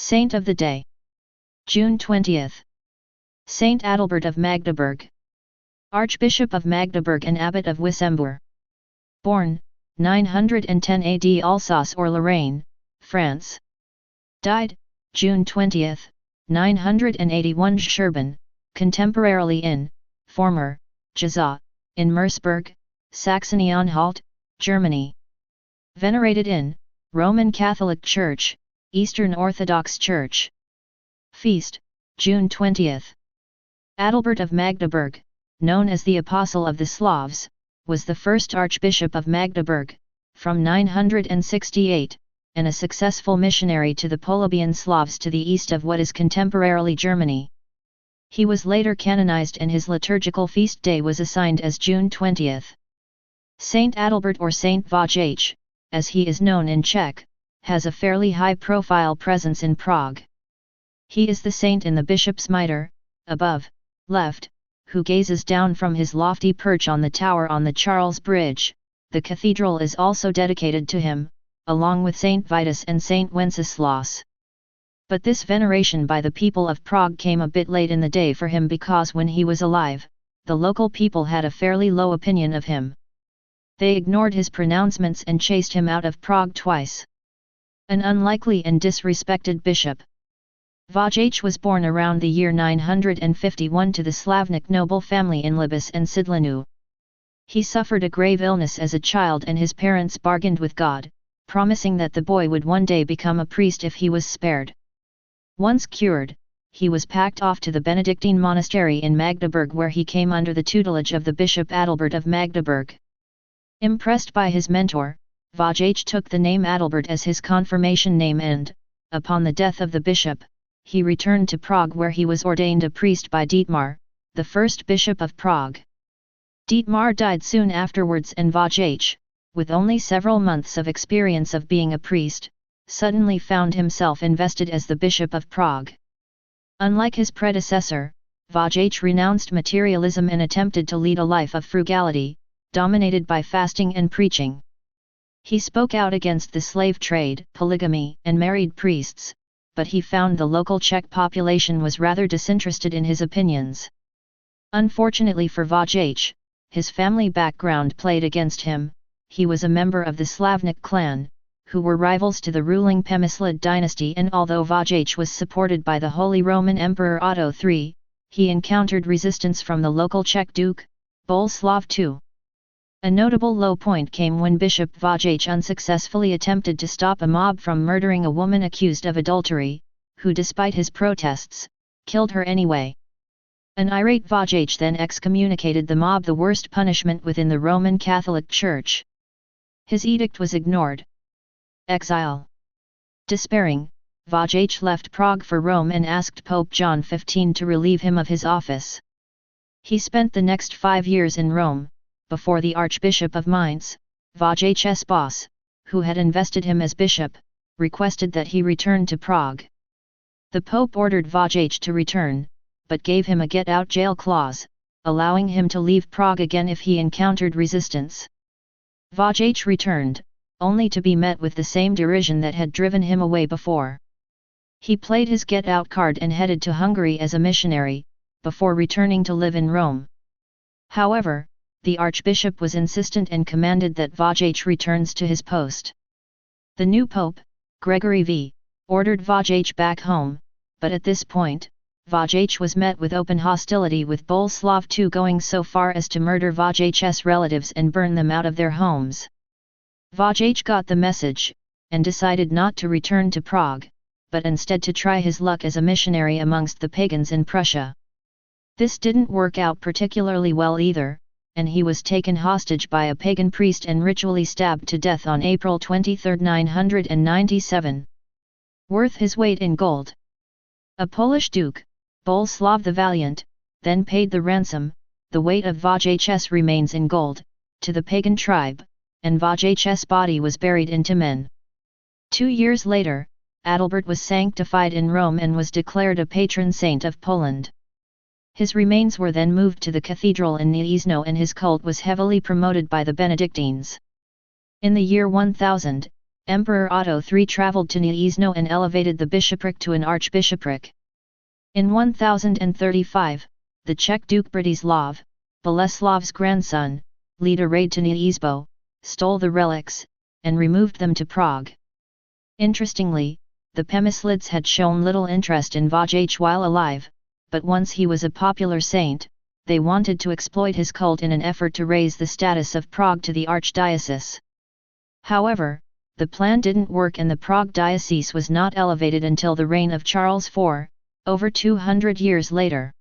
Saint of the Day. June 20. Saint Adalbert of Magdeburg. Archbishop of Magdeburg and Abbot of Wissembourg. Born, 910 AD Alsace or Lorraine, France. Died, June 20, 981 Scherben, contemporarily in, former, Jasa, in Merseburg, Saxony-Anhalt, Germany. Venerated in, Roman Catholic Church, Eastern Orthodox Church. Feast, June 20. Adalbert of Magdeburg, known as the Apostle of the Slavs, was the first Archbishop of Magdeburg, from 968, and a successful missionary to the Polabian Slavs to the east of what is contemporarily Germany. He was later canonized and his liturgical feast day was assigned as June 20. Saint Adalbert or Saint Vojtěch, as he is known in Czech, has a fairly high-profile presence in Prague. He is the saint in the bishop's mitre, above, left, who gazes down from his lofty perch on the tower on the Charles Bridge. The cathedral is also dedicated to him, along with Saint Vitus and Saint Wenceslaus. But this veneration by the people of Prague came a bit late in the day for him because when he was alive, the local people had a fairly low opinion of him. They ignored his pronouncements and chased him out of Prague twice. An unlikely and disrespected bishop. Vojtěch was born around the year 951 to the Slavnik noble family in Libus and Sidlanu. He suffered a grave illness as a child and his parents bargained with God, promising that the boy would one day become a priest if he was spared. Once cured, he was packed off to the Benedictine monastery in Magdeburg where he came under the tutelage of the Bishop Adalbert of Magdeburg. Impressed by his mentor, Vojtěch took the name Adalbert as his confirmation name and, upon the death of the bishop, he returned to Prague where he was ordained a priest by Dietmar, the first bishop of Prague. Dietmar died soon afterwards and Vojtěch, with only several months of experience of being a priest, suddenly found himself invested as the Bishop of Prague. Unlike his predecessor, Vojtěch renounced materialism and attempted to lead a life of frugality, dominated by fasting and preaching. He spoke out against the slave trade, polygamy, and married priests, but he found the local Czech population was rather disinterested in his opinions. Unfortunately for Vojtěch, his family background played against him. He was a member of the Slavnik clan, who were rivals to the ruling Přemyslid dynasty, and although Vojtěch was supported by the Holy Roman Emperor Otto III, he encountered resistance from the local Czech Duke, Boleslav II. A notable low point came when Bishop Vojtěch unsuccessfully attempted to stop a mob from murdering a woman accused of adultery, who despite his protests, killed her anyway. An irate Vojtěch then excommunicated the mob, the worst punishment within the Roman Catholic Church. His edict was ignored. Exile. Despairing, Vojtěch left Prague for Rome and asked Pope John XV to relieve him of his office. He spent the next 5 years in Rome, before the Archbishop of Mainz, Vojtěch's boss, who had invested him as bishop, requested that he return to Prague. The Pope ordered Vojtěch to return, but gave him a get-out-jail clause, allowing him to leave Prague again if he encountered resistance. Vojtěch returned, only to be met with the same derision that had driven him away before. He played his get-out card and headed to Hungary as a missionary, before returning to live in Rome. However, the Archbishop was insistent and commanded that Vojtěch returns to his post. The new Pope, Gregory V, ordered Vojtěch back home, but at this point, Vojtěch was met with open hostility, with Boleslav II going so far as to murder Vojtěch's relatives and burn them out of their homes. Vojtěch got the message, and decided not to return to Prague, but instead to try his luck as a missionary amongst the pagans in Prussia. This didn't work out particularly well either, and he was taken hostage by a pagan priest and ritually stabbed to death on April 23, 997. Worth his weight in gold. A Polish duke, Boleslav the Valiant, then paid the ransom, the weight of Vojtěch's remains in gold, to the pagan tribe, and Vojtěch's body was buried in Tymen. 2 years later, Adalbert was sanctified in Rome and was declared a patron saint of Poland. His remains were then moved to the cathedral in Gniezno and his cult was heavily promoted by the Benedictines. In the year 1000, Emperor Otto III travelled to Gniezno and elevated the bishopric to an archbishopric. In 1035, the Czech Duke Bratislav, Boleslav's grandson, led a raid to Gniezno, stole the relics, and removed them to Prague. Interestingly, the Přemyslids had shown little interest in Vojtěch while alive, but once he was a popular saint, they wanted to exploit his cult in an effort to raise the status of Prague to the Archdiocese. However, the plan didn't work and the Prague diocese was not elevated until the reign of Charles IV, over 200 years later.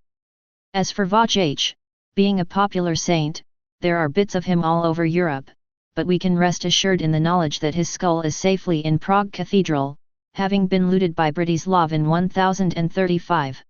As for Vojtěch, being a popular saint, there are bits of him all over Europe, but we can rest assured in the knowledge that his skull is safely in Prague Cathedral, having been looted by Bratislav in 1035.